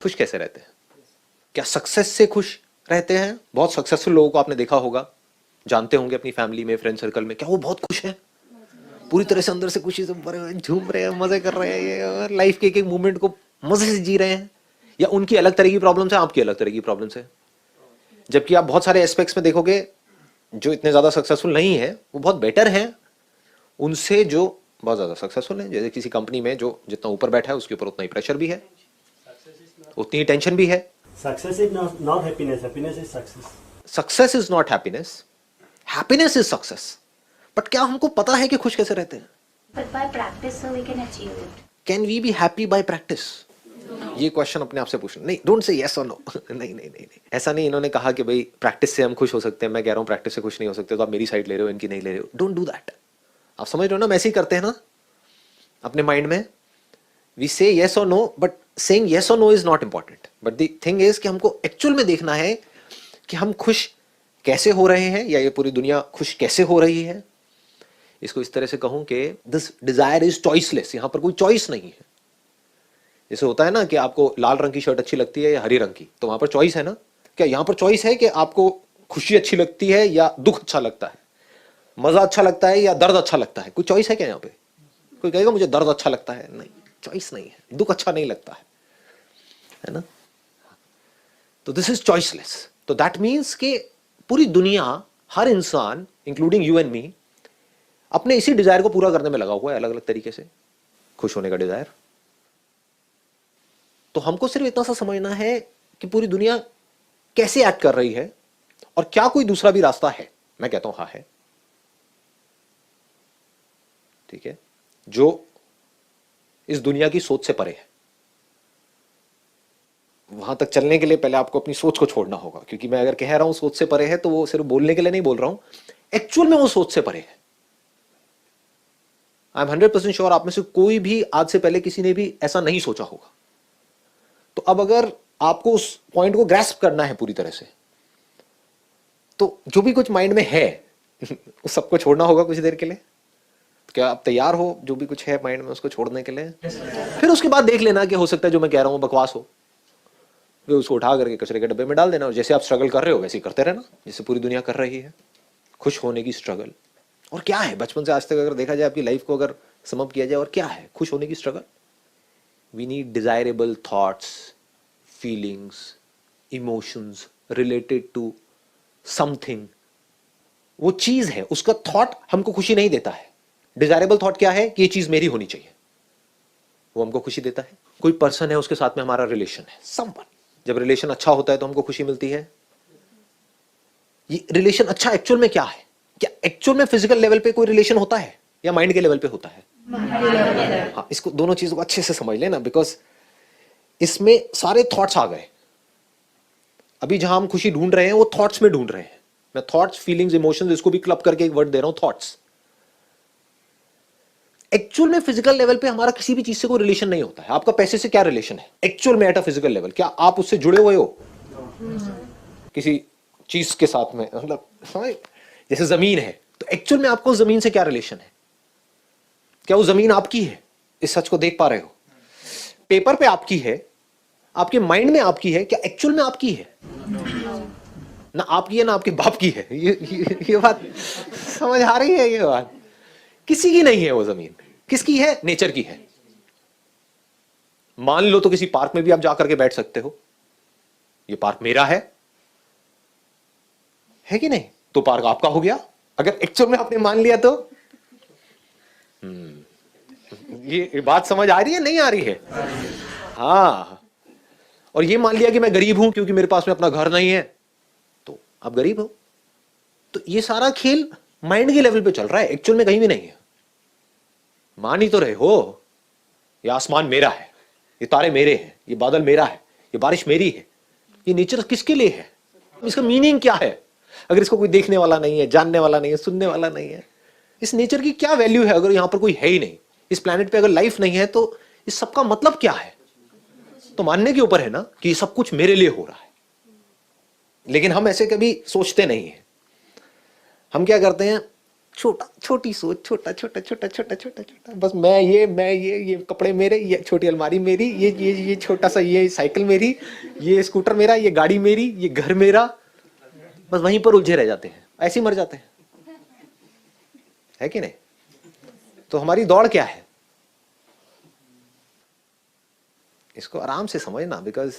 खुश कैसे रहते हैं? क्या सक्सेस से खुश रहते हैं? बहुत सक्सेसफुल लोगों को आपने देखा होगा, जानते होंगे अपनी फैमिली में, फ्रेंड सर्कल में, क्या वो बहुत खुश हैं? पूरी तरह से अंदर से खुशी से भरे हुए, झूम रहे हैं, मजे कर रहे हैं, ये लाइफ के एक एक मोमेंट को मजे से जी रहे हैं? या उनकी अलग तरह की प्रॉब्लम्स है, आपकी अलग तरह की प्रॉब्लम्स है? जबकि आप बहुत सारे एस्पेक्ट्स में देखोगे जो इतने ज्यादा सक्सेसफुल नहीं है वो बहुत बेटर हैं उनसे जो बहुत ज्यादा सक्सेसफुल है। जैसे किसी कंपनी में जो जितना ऊपर बैठा है उसके ऊपर उतना ही प्रेशर भी है, उतनी ही टेंशन भी है। Success is not happiness. Happiness is success. Success is not happiness, happiness is success. But क्या हमको पता है कि खुश कैसे रहते हैं? But by practice, so we can achieve it. Can we be happy by practice? ये क्वेश्चन अपने आप से पूछना। नहीं, डोंट से यस और नो। नहीं नहीं नहीं नहीं, ऐसा नहीं इन्होंने कहा कि भाई प्रैक्टिस से हम खुश हो सकते हैं। मैं कह रहा हूँ प्रैक्टिस से खुश नहीं हो सकते, तो आप मेरी साइड ले रहे हो, इनकी नहीं ले रहे हो। Don't do that. आप समझ रहे हो ना, हम ऐसे ही करते हैं ना अपने माइंड में। वी से यस और नो, बट सेइंग यस और no is not important. But the thing is कि हमको एक्चुअल में देखना है कि हम खुश कैसे हो रहे हैं, या ये पूरी दुनिया खुश कैसे हो रही है। इसको इस तरह से कहूं कि दिस डिजायर इज चॉइसलेस। यहां पर कोई चॉइस नहीं है। जैसे होता है ना कि आपको लाल रंग की शर्ट अच्छी लगती है या हरी रंग की, तो वहां पर चॉइस है ना। क्या यहां पर चॉइस है कि आपको खुशी अच्छी लगती है या दुख अच्छा लगता है, मजा अच्छा लगता है या दर्द अच्छा लगता है? कोई चॉइस है क्या यहाँ पे? कोई कहेगा मुझे दर्द अच्छा लगता है? नहीं, चॉइस नहीं है। दुख अच्छा नहीं लगता है ना। तो दिस इज चॉइसलेस। तो दैट मीन्स कि पूरी दुनिया, हर इंसान इंक्लूडिंग यू एंड मी, अपने इसी डिजायर को पूरा करने में लगा हुआ है, अलग अलग तरीके से खुश होने का डिजायर। तो हमको सिर्फ इतना सा समझना है कि पूरी दुनिया कैसे एक्ट कर रही है और क्या कोई दूसरा भी रास्ता है। मैं कहता हूं हाँ है। ठीक है, जो इस दुनिया की सोच से परे है। वहां तक चलने के लिए पहले आपको अपनी सोच को छोड़ना होगा, क्योंकि मैं अगर कह रहा हूं सोच से परे है तो वो सिर्फ बोलने के लिए नहीं बोल रहा हूं, एक्चुअल में वो सोच से परे है। आई एम 100% श्योर आप में से कोई भी आज से पहले किसी ने भी ऐसा नहीं सोचा होगा। तो अब अगर आपको उस पॉइंट को ग्रैस्प करना है पूरी तरह से, तो जो भी कुछ माइंड में है उस सबको छोड़ना होगा कुछ देर के लिए। क्या आप तैयार हो जो भी कुछ है माइंड में उसको छोड़ने के लिए? फिर उसके बाद देख लेना कि हो सकता है जो मैं कह रहा हूं बकवास हो, फिर उसको उठा करके कचरे के डब्बे में डाल देना। और जैसे आप स्ट्रगल कर रहे हो वैसे ही करते रहना, जैसे पूरी दुनिया कर रही है, खुश होने की स्ट्रगल। और क्या है बचपन से आज तक अगर देखा जाए आपकी लाइफ को अगर समअप किया जाए, और क्या है खुश होने की struggle? We need desirable thoughts, feelings, emotions related to something. वो चीज है, उसका थॉट हमको खुशी नहीं देता है। डिजायरेबल थॉट क्या है कि ये चीज मेरी होनी चाहिए, वो हमको खुशी देता है। कोई पर्सन है, उसके साथ में हमारा रिलेशन है, समवन। जब रिलेशन अच्छा होता है तो हमको खुशी मिलती है। ये रिलेशन अच्छा एक्चुअल में क्या है? क्या एक्चुअल में फिजिकल लेवल पे कोई रिलेशन होता है या माइंड के लेवल पे होता है? हाँ, इसको दोनों चीजों को अच्छे से समझ लेना, बिकॉज इसमें सारे थॉट्स आ गए। अभी जहां हम खुशी ढूंढ रहे हैं वो थॉट्स में ढूंढ रहे हैं। मैं थॉट्स, फीलिंग्स, इमोशंस, इसको भी क्लब करके एक वर्ड दे रहा हूं, थॉट्स। एक्चुअल में फिजिकल लेवल पे हमारा किसी भी चीज से कोई रिलेशन नहीं होता है। आपका पैसे से क्या रिलेशन है एक्चुअल में एट अ फिजिकल लेवल? क्या आप उससे जुड़े हुए हो किसी चीज के साथ में? मतलब जैसे जमीन है, तो एक्चुअल में आपको जमीन से क्या रिलेशन है? क्या वो जमीन आपकी है? इस सच को देख पा रहे हो? पेपर पे आपकी है, आपके माइंड में आपकी है, क्या एक्चुअल में आपकी है? ना आपकी है ना आपके बाप की है। ये बात समझ आ रही है? ये बात किसी की नहीं है वो जमीन। किसकी है? नेचर की है। मान लो तो किसी पार्क में भी आप जाकर के बैठ सकते हो, ये पार्क मेरा है कि नहीं? तो पार्क आपका हो गया। अगर एक्चुअल में आपने मान लिया तो ये बात समझ आ रही है नहीं आ रही है? हाँ, और ये मान लिया कि मैं गरीब हूं क्योंकि मेरे पास में अपना घर नहीं है, तो आप गरीब हो। तो ये सारा खेल माइंड के लेवल पे चल रहा है, एक्चुअल में कहीं भी नहीं है। मान ही तो रहे हो, ये आसमान मेरा है, ये तारे मेरे हैं, ये बादल मेरा है, ये बारिश मेरी है। ये नेचर किसके लिए है? इसका मीनिंग क्या है? अगर इसको कोई देखने वाला नहीं है, जानने वाला नहीं है, सुनने वाला नहीं है, इस नेचर की क्या वैल्यू है? अगर यहां पर कोई है ही नहीं, इस प्लेनेट पे अगर लाइफ नहीं है, तो इस सब का मतलब क्या है? तो मानने के ऊपर है ना कि ये सब कुछ मेरे लिए हो रहा है। लेकिन हम ऐसे कभी सोचते नहीं है। हम क्या करते हैं, छोटा, छोटी सोच, छोटा छोटा छोटा छोटा छोटा छोटा, बस मैं ये कपड़े मेरे, ये छोटी अलमारी मेरी, ये छोटा सा ये साइकिल मेरी, ये स्कूटर मेरा, ये गाड़ी मेरी, ये घर मेरा, बस वहीं पर उलझे रह जाते हैं, ऐसे ही मर जाते हैं, है कि नहीं? तो हमारी दौड़ क्या है? इसको आराम से समझना, बिकॉज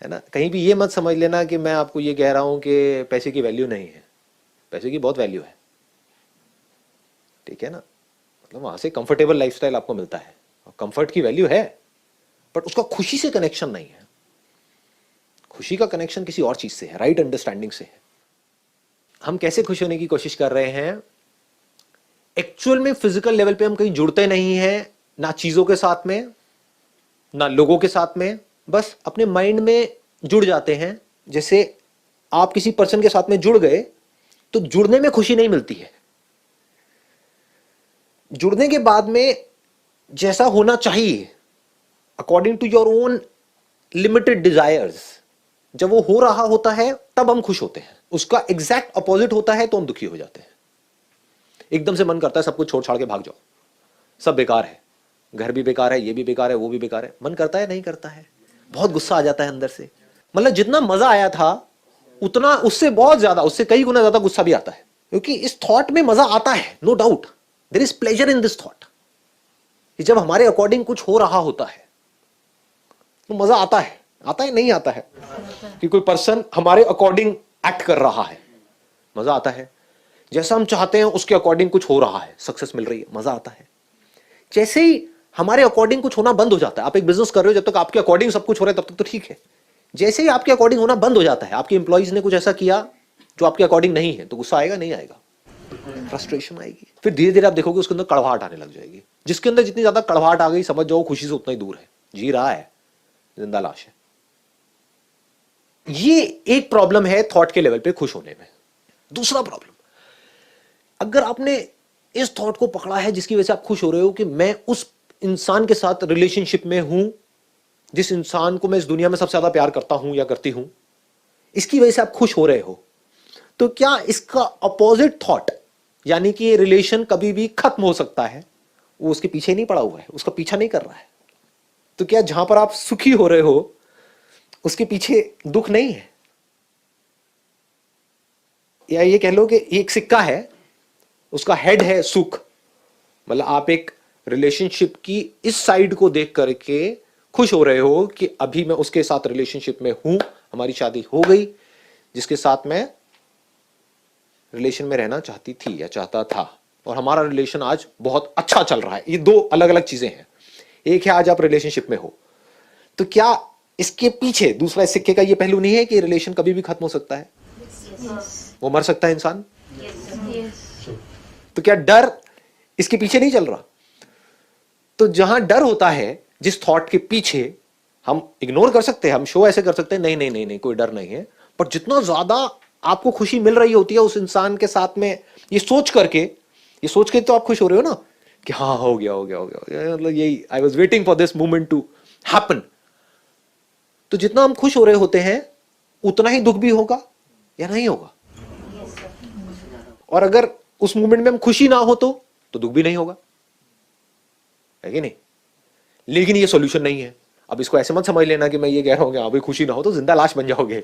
है ना, कहीं भी ये मत समझ लेना कि मैं आपको ये कह रहा हूं कि पैसे की वैल्यू नहीं है। पैसे की बहुत वैल्यू है, ठीक है ना, मतलब वहां से कंफर्टेबल लाइफस्टाइल आपको मिलता है और कंफर्ट की वैल्यू है, बट उसका खुशी से कनेक्शन नहीं है। खुशी का कनेक्शन किसी और चीज से है, राइट अंडरस्टैंडिंग से है। हम कैसे खुश होने की कोशिश कर रहे हैं? एक्चुअल में फिजिकल लेवल पे हम कहीं जुड़ते नहीं हैं, ना चीजों के साथ में, ना लोगों के साथ में, बस अपने माइंड में जुड़ जाते हैं। जैसे आप किसी पर्सन के साथ में जुड़ गए तो जुड़ने में खुशी नहीं मिलती है। जुड़ने के बाद में जैसा होना चाहिए according to your own limited desires, जब वो हो रहा होता है तब हम खुश होते हैं। उसका एग्जैक्ट अपोजिट होता है तो हम दुखी हो जाते हैं। एकदम से मन करता है सब कुछ छोड़ छाड़ के भाग जाओ, सब बेकार है, घर भी बेकार है, ये भी बेकार है, वो भी बेकार है। मन करता है? नहीं करता है, बहुत गुस्सा आ जाता है अंदर से। मतलब जितना मजा आया था उतना उससे बहुत ज्यादा, उससे कई गुना ज्यादा गुस्सा भी आता है, क्योंकि इस थॉट में मजा आता है, no doubt, there is pleasure in this thought. जब हमारे अकॉर्डिंग कुछ हो रहा होता है तो मजा आता है। आता है? नहीं आता है कि कोई पर्सन हमारे अकॉर्डिंग एक्ट कर रहा है, मजा आता है। जैसा हम चाहते हैं उसके अकॉर्डिंग कुछ हो रहा है, सक्सेस मिल रही है, मजा आता है। जैसे ही हमारे अकॉर्डिंग कुछ होना बंद हो जाता है, आप एक बिजनेस कर रहे हो, जब तक आपके अकॉर्डिंग सब कुछ हो रहा है तब तक तो ठीक है। जैसे ही आपके अकॉर्डिंग होना बंद हो जाता है, आपके एम्प्लॉइज ने कुछ ऐसा किया जो आपके अकॉर्डिंग नहीं है, तो गुस्सा आएगा? नहीं आएगा, फ्रस्ट्रेशन आएगी। फिर धीरे धीरे आप देखोगे उसके अंदर कड़वाहट आने लग जाएगी। जिसके अंदर जितनी ज्यादा कड़वाहट आ गई, समझ जाओ खुशी से उतना ही दूर है, जी रहा है, जिंदा लाश है। ये एक प्रॉब्लम है थॉट के लेवल पे खुश होने में। दूसरा प्रॉब्लम, अगर आपने इस थॉट को पकड़ा है जिसकी वजह से आप खुश हो रहे हो कि मैं उस इंसान के साथ रिलेशनशिप में हूं जिस इंसान को मैं इस दुनिया में सबसे ज्यादा प्यार करता हूं या करती हूं, इसकी वजह से आप खुश हो रहे हो, तो क्या इसका अपोजिट थॉट, यानी कि ये रिलेशन कभी भी खत्म हो सकता है, वो उसके पीछे नहीं पड़ा हुआ है, उसका पीछा नहीं कर रहा है, तो क्या जहां पर आप सुखी हो रहे हो उसके पीछे दुख नहीं है? या ये कह लो कि एक सिक्का है, उसका हेड है सुख, मतलब आप एक रिलेशनशिप की इस साइड को देख करके खुश हो रहे हो कि अभी मैं उसके साथ रिलेशनशिप में हूं, हमारी शादी हो गई, जिसके साथ मैं रिलेशन में रहना चाहती थी या चाहता था, और हमारा रिलेशन आज बहुत अच्छा चल रहा है। ये दो अलग अलग चीजें हैं। एक है आज आप रिलेशनशिप में हो, तो क्या इसके पीछे दूसरा सिक्के का ये पहलू नहीं है कि रिलेशन कभी भी खत्म हो सकता है? वो मर सकता है इंसान। तो क्या डर इसके पीछे नहीं चल रहा? तो जहां डर होता है, जिस थॉट के पीछे, हम इग्नोर कर सकते हैं, हम शो ऐसे कर सकते हैं, नहीं नहीं नहीं नहीं कोई डर नहीं है, पर जितना ज्यादा आपको खुशी मिल रही होती है उस इंसान के साथ में, ये सोच के तो आप खुश हो रहे हो ना कि हाँ हो गया हो गया हो गया, मतलब यही I was waiting for this moment to happen. तो जितना हम खुश हो रहे होते हैं उतना ही दुख भी होगा या नहीं होगा? और अगर उस मोमेंट में हम खुशी ना हो तो दुख भी नहीं होगा, है कि नहीं? लेकिन ये सॉल्यूशन नहीं है। अब इसको ऐसे मत समझ लेना कि मैं ये कह रहा हूं कि हाँ भाई खुशी ना हो तो जिंदा लाश बन जाओगे,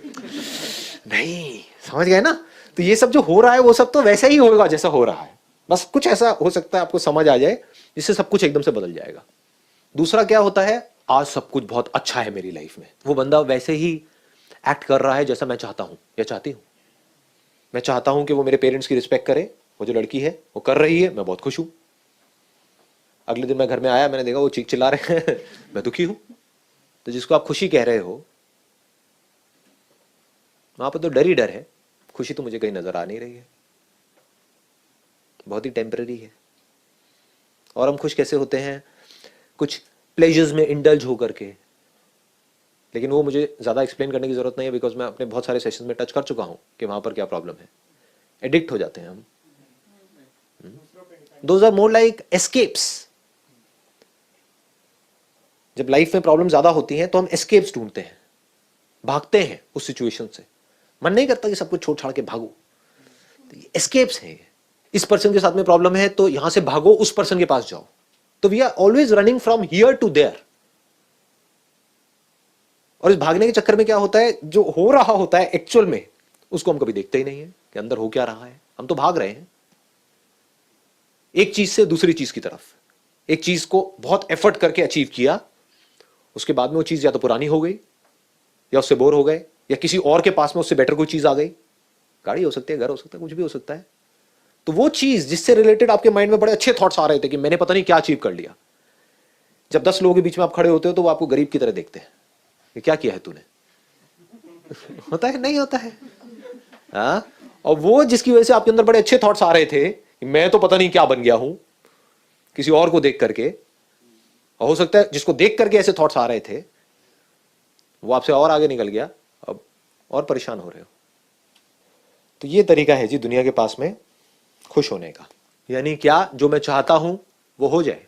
नहीं, समझ गए ना? तो ये सब जो हो रहा है वो सब तो वैसे ही होगा जैसा हो रहा है, बस कुछ ऐसा हो सकता है आपको समझ आ जाए जिससे सब कुछ एकदम से बदल जाएगा। दूसरा क्या होता है, आज सब कुछ बहुत अच्छा है मेरी लाइफ में, वो बंदा वैसे ही एक्ट कर रहा है जैसा मैं चाहता हूं या चाहती हूं। मैं चाहता हूं कि वो मेरे पेरेंट्स की रिस्पेक्ट करे, वो जो लड़की है वो कर रही है, मैं बहुत खुश हूं। अगले दिन मैं घर में आया, मैंने देखा वो चीख चिल्ला रहे हैं मैं दुखी हूं। तो जिसको आप खुशी कह रहे हो वहां पर तो डर ही डर है, खुशी तो मुझे कहीं नजर आ नहीं रही है, बहुत ही टेम्पररी है। और हम खुश कैसे होते हैं? कुछ प्लेजर्स में इंडल्ज होकर के, लेकिन वो मुझे ज्यादा एक्सप्लेन करने की जरूरत नहीं है, बिकॉज मैं अपने बहुत सारे सेशंस में टच कर चुका हूं कि वहां पर क्या प्रॉब्लम है। एडिक्ट हो जाते हैं हम। Those are more like escapes. जब लाइफ में प्रॉब्लम ज्यादा होती हैं तो हम एस्केप्स ढूंढते हैं, भागते हैं उस सिचुएशन से। मन नहीं करता कि सब कुछ छोड़ छाड़ के भागो, तो ये एस्केप्स हैं। इस पर्सन के साथ में प्रॉब्लम है तो यहां से भागो, उस पर्सन के पास जाओ। तो we are always running from here to there. और इस भागने के चक्कर में क्या होता है, जो हो रहा होता है एक्चुअल में उसको हम कभी देखते ही नहीं है कि अंदर हो क्या रहा है। हम तो भाग रहे हैं एक चीज से दूसरी चीज की तरफ। एक चीज को बहुत एफर्ट करके अचीव किया, उसके बाद में वो चीज या तो पुरानी हो गई, या उससे बोर हो गए, या किसी और के पास में उससे बेटर कोई चीज आ गई। गाड़ी हो सकती है, घर हो सकता है, कुछ भी हो सकता है। तो वो चीज जिससे रिलेटेड आपके माइंड में बड़े अच्छे थॉट्स आ रहे थे कि मैंने पता नहीं क्या अचीव कर लिया, जब 10 लोगों के बीच में आप खड़े होते हो तो वो आपको गरीब की तरह देखते हैं कि क्या किया है तूने। होता है, नहीं होता है? हाँ। और वो जिसकी वजह से आपके अंदर बड़े अच्छे थॉट्स आ रहे थे, मैं तो पता नहीं क्या बन गया हूं किसी और को देख करके, और हो सकता है जिसको देख करके ऐसे थॉट्स आ रहे थे वो आपसे और आगे निकल गया, अब और परेशान हो रहे हो। तो ये तरीका है जी दुनिया के पास में खुश होने का। यानी क्या, जो मैं चाहता हूं वो हो जाए।